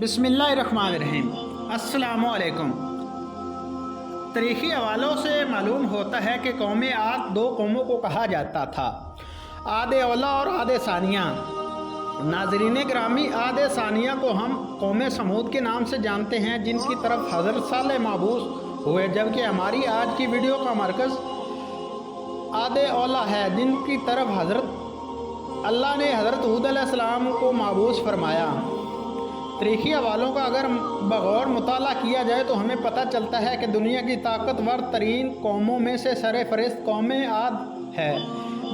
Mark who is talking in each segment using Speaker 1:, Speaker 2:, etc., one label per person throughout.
Speaker 1: बिस्मिल्लाहिर्रहमानिर्रहीम। अस्सलामु अलैकुम। तारीख़ी हवालों से मालूम होता है कि कौम आद दो कौमों को कहा जाता था, आद औला और आद सानिया। नाज़रीन ग्रामी, आद सानिया को हम कौम समूद के नाम से जानते हैं, जिनकी तरफ हज़रत सालेह मबूस हुए, जबकि हमारी आज की वीडियो का मरकज़ आद औला है, जिनकी तरफ अल्लाह ने हज़रत हूद अलैहिस्सलाम को मबूस फरमाया। तारीख़ी हवालों का अगर बग़ौर मुताला किया जाए तो हमें पता चलता है कि दुनिया की ताकतवर तरीन कौमों में से सरफ़हरिस्त कौम आद है।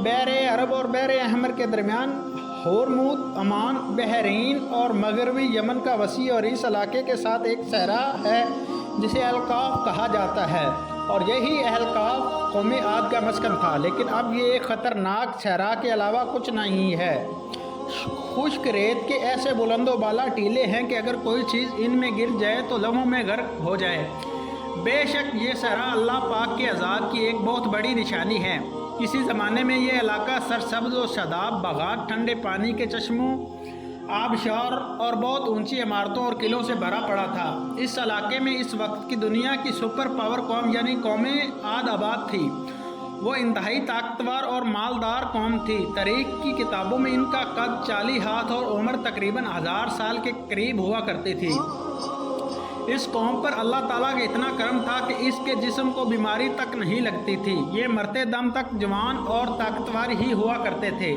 Speaker 1: बैर अरब और बैर अहमर के दरमियान होरमुज़, अमान, बहरीन और मगरबी यमन का वसी और इस इलाके के साथ एक सहरा है जिसे अहलकाफ कहा जाता है, और यही अहलकाफ कौम आद का मस्कन था। लेकिन अब ये एक ख़तरनाक सहरा के अलावा कुछ नहीं है। खुश्क रेत के ऐसे बुलंदो बाला टीले हैं कि अगर कोई चीज़ इनमें गिर जाए तो लम्हों में गर्क हो जाए। बेशक ये सहरा अल्लाह पाक के अज़ाब की एक बहुत बड़ी निशानी है। किसी ज़माने में ये इलाका सरसब्ज़ और शादाब बागात, ठंडे पानी के चश्मों, आबशार और बहुत ऊंची इमारतों और किलों से भरा पड़ा था। इस इलाके में इस वक्त की दुनिया की सुपर पावर कौम यानी कौम आद आबाद थी। वो इंतहाई ताकतवर और मालदार कौम थी। तारीख़ की किताबों में इनका कद 40 हाथ और उम्र तकरीबन 1000 साल के करीब हुआ करती थी। इस कौम पर अल्लाह ताला का इतना करम था कि इसके जिस्म को बीमारी तक नहीं लगती थी। ये मरते दम तक जवान और ताकतवर ही हुआ करते थे।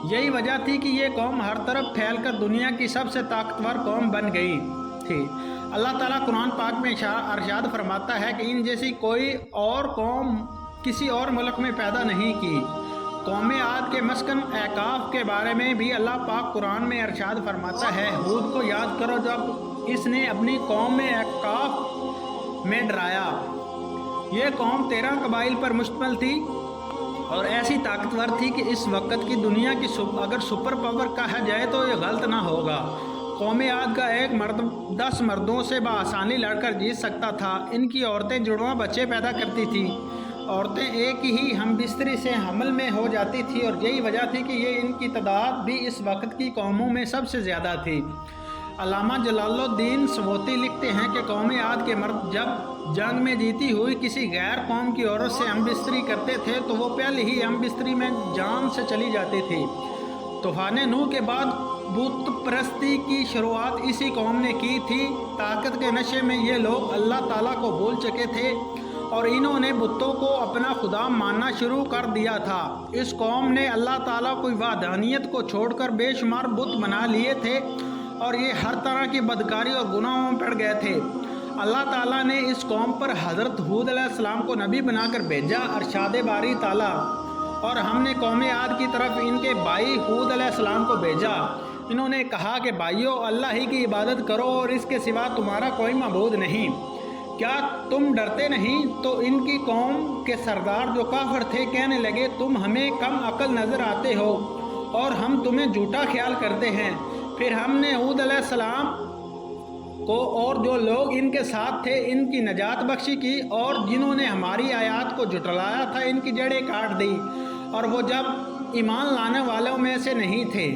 Speaker 1: यही वजह थी कि ये कौम हर तरफ फैलकर दुनिया की सबसे ताकतवर कौम बन गई थी। अल्लाह ताला कुरान पाक में अरशाद फरमाता है कि इन जैसी कोई और कौम किसी और मुल्क में पैदा नहीं की। कौम आद के मस्कन अहकाफ के बारे में भी अल्लाह पाक कुरान में अरशाद फरमाता है, हूद को याद करो जब इसने अपनी कौम में अहकाफ में डराया। ये कौम 13 कबाइल पर मुश्तमिल थी और ऐसी ताकतवर थी कि इस वक्त की दुनिया की अगर सुपर पावर कहा जाए तो ये गलत ना होगा। कौम आद का एक मर्द 10 मर्दों से बआसानी लड़कर जीत सकता था। इनकी औरतें जुड़वां बच्चे पैदा करती थी। औरतें एक ही हम बिस्तरी से हमल में हो जाती थी, और यही वजह थी कि ये इनकी तादाद भी इस वक्त की कौमों में सबसे ज़्यादा थी। अल्लामा जलालुद्दीन सवोती लिखते हैं कि कौम आद के मर्द जब जंग में जीती हुई किसी गैर कौम की औरत से हम बिस्तरी करते थे तो वो पहले ही हम बिस्तरी में जान से चली जाती थी। तूफ़ान नूह के बाद बुत परस्ती की शुरुआत इसी कौम ने की थी। ताकत के नशे में ये लोग अल्लाह ताला को भूल चुके थे और इन्होंने बुतों को अपना खुदा मानना शुरू कर दिया था। इस कौम ने अल्लाह ताला की वहदानियत को छोड़कर बेशुमार बुत बना लिए थे और ये हर तरह की बदकारी और गुनाहों में पड़ गए थे। अल्लाह ताला ने इस कौम पर हज़रत हूद अलैहिस्सलाम को नबी बनाकर भेजा, अरशाद बारी ताला, और हमने कौम आद की तरफ इनके भाई हूद अलैहिस्सलाम को भेजा। इन्होंने कहा कि भाइयों, अल्लाह ही की इबादत करो और इसके सिवा तुम्हारा कोई मबूद नहीं। क्या तुम डरते नहीं? तो इनकी कौम के सरदार जो काफिर थे कहने लगे, तुम हमें कम अक्ल नज़र आते हो और हम तुम्हें झूठा ख्याल करते हैं। फिर हमने हूद अलैहिस्सलाम को और जो लोग इनके साथ थे इनकी नजात बख्शी की, और जिन्होंने हमारी आयात को झुटलाया था इनकी जड़ें काट दी, और वो जब ईमान लाने वालों में से नहीं थे।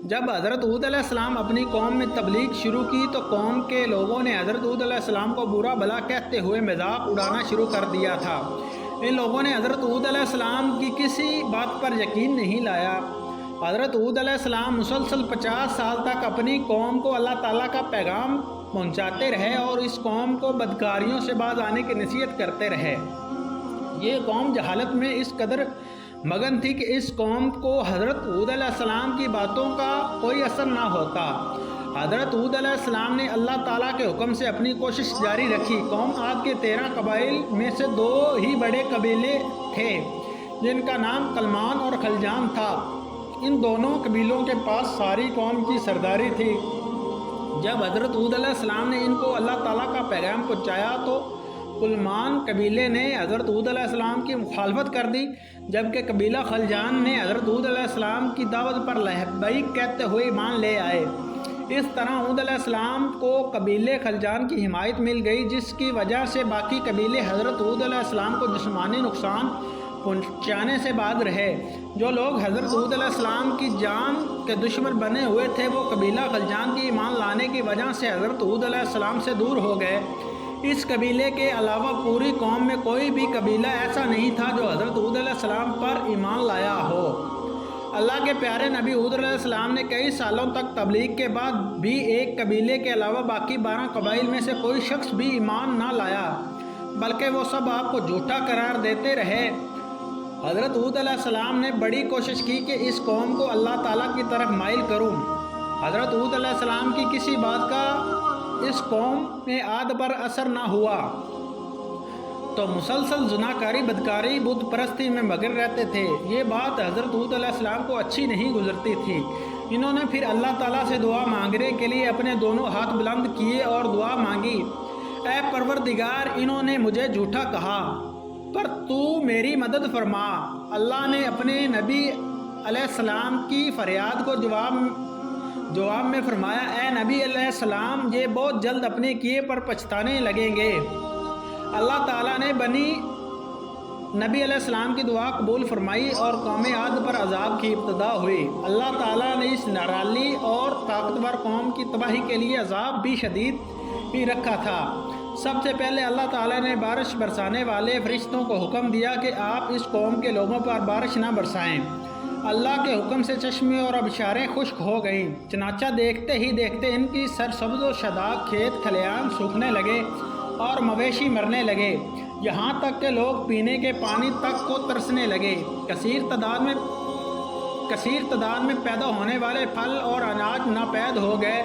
Speaker 1: जब हज़रत हूद अलैहिस्सलाम अपनी कौम में तबलीग शुरू की तो कौम के लोगों ने हज़रत हूद अलैहिस्सलाम को बुरा भला कहते हुए मजाक उड़ाना शुरू कर दिया था। इन लोगों ने हज़रत हूद अलैहिस्सलाम की किसी बात पर यकीन नहीं लाया। हज़रत हूद अलैहिस्सलाम मुसलसल 50 साल तक अपनी कौम को अल्लाह ताला का पैगाम पहुँचाते रहे और इस कौम को बदकारियों से बाज आने की नसीहत करते रहे। ये कौम जहालत में इस कदर मगन थी कि इस कौम को हज़रत हूद अलैहिस्सलाम की बातों का कोई असर ना होता। हज़रत हूद अलैहिस्सलाम ने अल्लाह ताला के हुक्म से अपनी कोशिश जारी रखी। कौम आद के 13 कबाइल में से 2 ही बड़े कबीले थे जिनका नाम कलमान और खलजान था। इन दोनों कबीलों के पास सारी कौम की सरदारी थी। जब हज़रत हूद अलैहिस्सलाम ने इनको अल्लाह ताला का पैगाम पहुँचाया तो कुलमान कबीले ने हज़रत हूद अलैहिस्सलाम की मुखालफत कर दी, जबकि कबीला खलजान ने हज़रत हूद अलैहिस्सलाम की दावत पर लब्बैक कहते हुए ईमान ले आए। इस तरह हूद अलैहिस्सलाम को कबीले खलजान की हिमायत मिल गई, जिसकी वजह से बाकी कबीले हज़रत हूद अलैहिस्सलाम को जिस्मानी नुकसान पहुँचाने से बाज रहे। जो लोग हज़रत हूद अलैहिस्सलाम की जान के दुश्मन बने हुए थे वो कबीला खलजान की ईमान लाने की वजह से हज़रत हूद अलैहिस्सलाम से दूर हो गए। इस कबीले के अलावा पूरी कौम में कोई भी कबीला ऐसा नहीं था जो हज़रत हूद अलैहिस्सलाम पर ईमान लाया हो। अल्लाह के प्यारे नबी हूद अलैहिस्सलाम ने कई सालों तक तबलीग के बाद भी एक कबीले के अलावा बाकी 12 कबाइल में से कोई शख्स भी ईमान ना लाया, बल्कि वो सब आपको झूठा करार देते रहे। हज़रत हूद अलैहिस्सलाम ने बड़ी कोशिश की कि इस कौम को अल्लाह ताला की तरफ माइल करूं। हज़रत हूद अलैहिस्सलाम की किसी बात का इस कौम में आद पर असर ना हुआ तो मुसलसल जुनाकारी, बदकारी, बुत परस्ती में मगन रहते थे। ये बात हज़रत हूद अलैहिस्सलाम को अच्छी नहीं गुजरती थी। इन्होंने फिर अल्लाह ताला से दुआ मांगने के लिए अपने दोनों हाथ बुलंद किए और दुआ मांगी, ऐ परवरदिगार, इन्होंने मुझे झूठा कहा पर तू मेरी मदद फरमा। अल्लाह ने अपने नबी अलैहिस्सलाम की फरियाद को जवाब में फरमाया, ऐ नबी अलैहिस्सलाम, ये बहुत जल्द अपने किए पर पछताने लगेंगे। अल्लाह ताला ने नबी अलैहिस्सलाम की दुआ कबूल फरमाई और कौम आद पर अजाब की इब्तदा हुई। अल्लाह ताला ने इस नाराली और ताकतवर कौम की तबाही के लिए अजाब भी शदीद ही रखा था। सबसे पहले अल्लाह ताला ने बारिश बरसाने वाले फरिश्तों को हुक्म दिया कि आप इस कौम के लोगों पर बारिश ना बरसाएं। अल्लाह के हुक्म से चश्मे और आबशारें खुश्क हो गईं। चनाचा देखते ही देखते इनकी सरसब्ज़ व शदाब खेत खलियान सूखने लगे और मवेशी मरने लगे, यहाँ तक कि लोग पीने के पानी तक को तरसने लगे। कसीर तादाद में पैदा होने वाले फल और अनाज नापैद हो गए।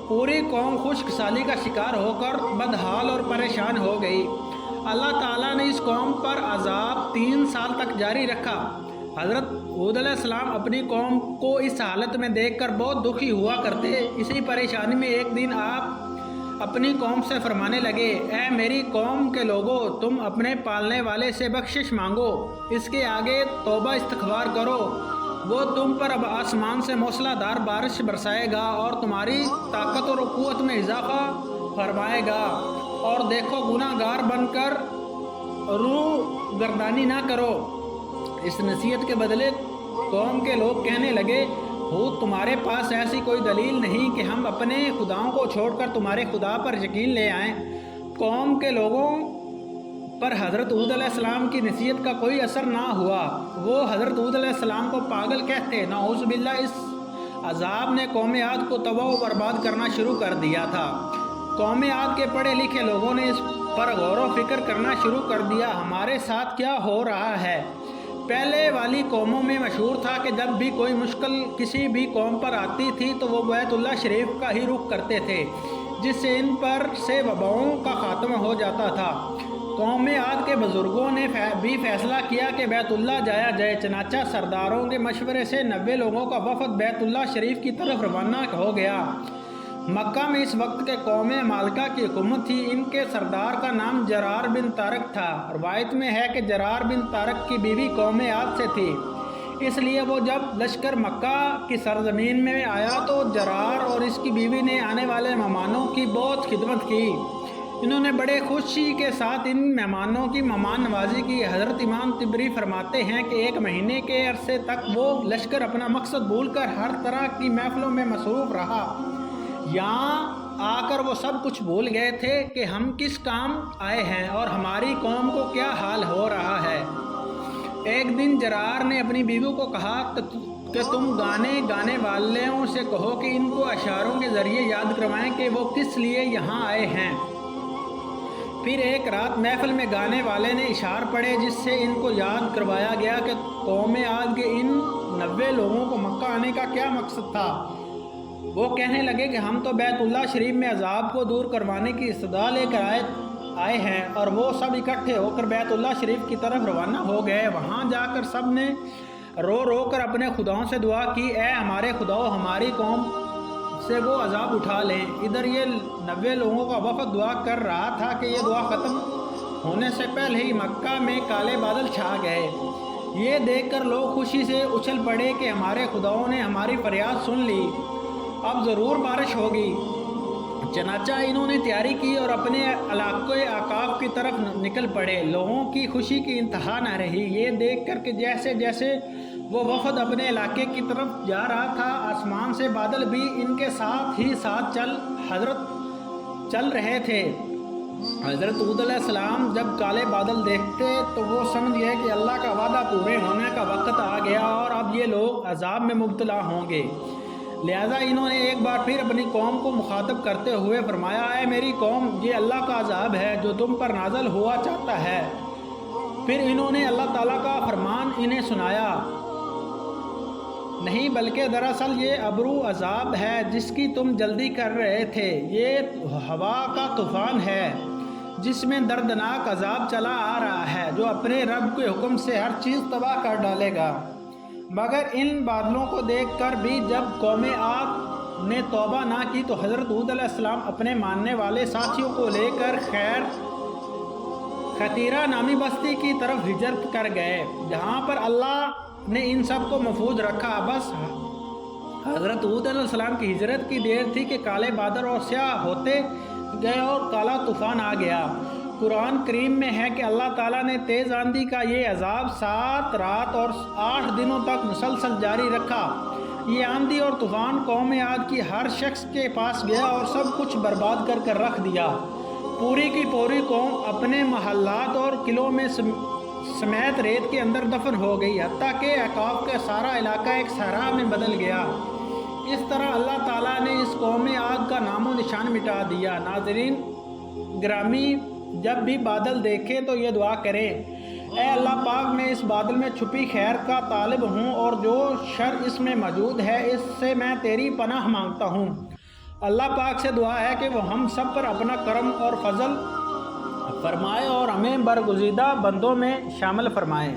Speaker 1: पूरी कौम खुश्क साली का शिकार होकर बदहाल और परेशान हो गई। अल्लाह ताला ने इस कौम पर अजाब 3 साल तक जारी रखा। हज़रत हूद अलैहिस्सलाम अपनी कौम को इस हालत में देखकर बहुत दुखी हुआ करते। इसी परेशानी में एक दिन आप अपनी कौम से फरमाने लगे, ऐ मेरी कौम के लोगों, तुम अपने पालने वाले से बख्शिश मांगो, इसके आगे तौबा इस्तग़फ़ार करो, वो तुम पर अब आसमान से मूसलाधार बारिश बरसाएगा और तुम्हारी ताकत और क़ुव्वत में इजाफ़ा फरमाएगा। और देखो, गुनाहगार बनकर रूह गर्दानी ना करो। इस नसीहत के बदले कौम के लोग कहने लगे, हूद, तुम्हारे पास ऐसी कोई दलील नहीं कि हम अपने खुदाओं को छोड़कर तुम्हारे खुदा पर यकीन ले आएं। कौम के लोगों पर हज़रत हूद अलैहिस्सलाम की नसीहत का कोई असर ना हुआ। वो हज़रत हूद अलैहिस्सलाम को पागल कहते। नाउज़ बिल्लाह, इस अजाब ने कौम आद को तबाह व बर्बाद करना शुरू कर दिया था। कौम आद के पढ़े लिखे लोगों ने इस पर गौर व फिक्र करना शुरू कर दिया, हमारे साथ क्या हो रहा है। पहले वाली कौमों में मशहूर था कि जब भी कोई मुश्किल किसी भी कौम पर आती थी तो वो बैतुल्लाह शरीफ का ही रुख करते थे, जिससे इन पर से वबाओं का ख़ात्मा हो जाता था। कौम आद के बुज़ुर्गों ने भी फैसला किया कि बैतुल्लाह जाया जाए। चनाचा सरदारों के मशवरे से 90 लोगों का वफ़द बैतुल्लाह शरीफ की तरफ रवाना हो गया। मक्का में इस वक्त के कौम मालिका की हुकूमत थी। इनके सरदार का नाम जरार बिन तारक था। रवायत में है कि जरार बिन तारक की बीवी कौम आद से थी, इसलिए वो जब लश्कर मक्का की सरजमीन में आया तो जरार और इसकी बीवी ने आने वाले मेहमानों की बहुत खिदमत की। इन्होंने बड़े खुशी के साथ इन मेहमानों की मेहमान नवाजी की। हज़रत इमाम तिबरी फरमाते हैं कि 1 महीने के अरसे तक वो लश्कर अपना मकसद भूलकर हर तरह की महफिलों में मसरूफ़ रहा। यहाँ आकर वो सब कुछ भूल गए थे कि हम किस काम आए हैं और हमारी कौम को क्या हाल हो रहा है। एक दिन जरार ने अपनी बीवी को कहा कि तुम गाने वालों से कहो कि इनको अशारों के ज़रिए याद करवाएं कि वो किस लिए यहाँ आए हैं। फिर एक रात महफिल में गाने वाले ने इशार पढ़े, जिससे इनको याद करवाया गया कि कौम आद के इन 90 लोगों को मक्का आने का क्या मकसद था। वो कहने लगे कि हम तो बैतुल्लाह शरीफ में अजाब को दूर करवाने की इस्तदा लेकर आए हैं। और वो सब इकट्ठे होकर बैतुल्लाह शरीफ की तरफ रवाना हो गए। वहाँ जाकर सब ने रो रो कर अपने खुदाओं से दुआ की, ऐ हमारे खुदाओं, हमारी कौम से वो अजाब उठा लें। इधर ये 90 लोगों का वफ़द दुआ कर रहा था कि ये दुआ ख़त्म होने से पहले ही मक्का में काले बादल छा गए। ये देखकर लोग खुशी से उछल पड़े कि हमारे खुदाओं ने हमारी फरियाद सुन ली, अब ज़रूर बारिश होगी। چنانچہ انہوں نے تیاری کی اور اپنے علاقے عقاب کی طرف نکل پڑے۔ لوگوں کی خوشی کی انتہا نہ رہی یہ دیکھ کر کہ جیسے جیسے وہ وفد اپنے علاقے کی طرف جا رہا تھا آسمان سے بادل بھی ان کے ساتھ ہی ساتھ چل رہے تھے۔ حضرت ہود علیہ السلام جب کالے بادل دیکھتے تو وہ سمجھ گئے کہ اللہ کا وعدہ پورے ہونے کا وقت آ گیا اور اب یہ لوگ عذاب میں مبتلا ہوں گے۔ لہٰذا انہوں نے ایک بار پھر اپنی قوم کو مخاطب کرتے ہوئے فرمایا، اے میری قوم، یہ اللہ کا عذاب ہے جو تم پر نازل ہوا چاہتا ہے۔ پھر انہوں نے اللہ تعالیٰ کا فرمان انہیں سنایا، نہیں بلکہ دراصل یہ ابرو عذاب ہے جس کی تم جلدی کر رہے تھے۔ یہ ہوا کا طوفان ہے جس میں دردناک عذاب چلا آ رہا ہے جو اپنے رب کے حکم سے ہر چیز تباہ کر ڈالے گا۔ مگر ان بادلوں کو دیکھ کر بھی جب قوم عاد نے توبہ نہ کی تو حضرت ہود علیہ السلام اپنے ماننے والے ساتھیوں کو لے کر خطیرہ نامی بستی کی طرف ہجرت کر گئے جہاں پر اللہ نے ان سب کو محفوظ رکھا۔ بس حضرت ہود علیہ السلام کی ہجرت کی دیر تھی کہ کالے بادل اور سیاہ ہوتے گئے اور کالا طوفان آ گیا۔ قرآن کریم میں ہے کہ اللہ تعالیٰ نے تیز آندھی کا یہ عذاب 7 رات اور 8 دنوں تک مسلسل جاری رکھا۔ یہ آندھی اور طوفان قوم عاد کی ہر شخص کے پاس گیا اور سب کچھ برباد کر کر رکھ دیا۔ پوری کی پوری قوم اپنے محلات اور قلعوں میں سمیت ریت کے اندر دفن ہو گئی، حتیٰ کہ عقاب کا سارا علاقہ ایک صحرا میں بدل گیا۔ اس طرح اللہ تعالیٰ نے اس قوم عاد کا نام و نشان مٹا دیا۔ ناظرین گرامی، جب بھی بادل دیکھیں تو یہ دعا کریں، اے اللہ پاک، میں اس بادل میں چھپی خیر کا طالب ہوں اور جو شر اس میں موجود ہے اس سے میں تیری پناہ مانگتا ہوں۔ اللہ پاک سے دعا ہے کہ وہ ہم سب پر اپنا کرم اور فضل فرمائے اور ہمیں برگزیدہ بندوں میں شامل فرمائے۔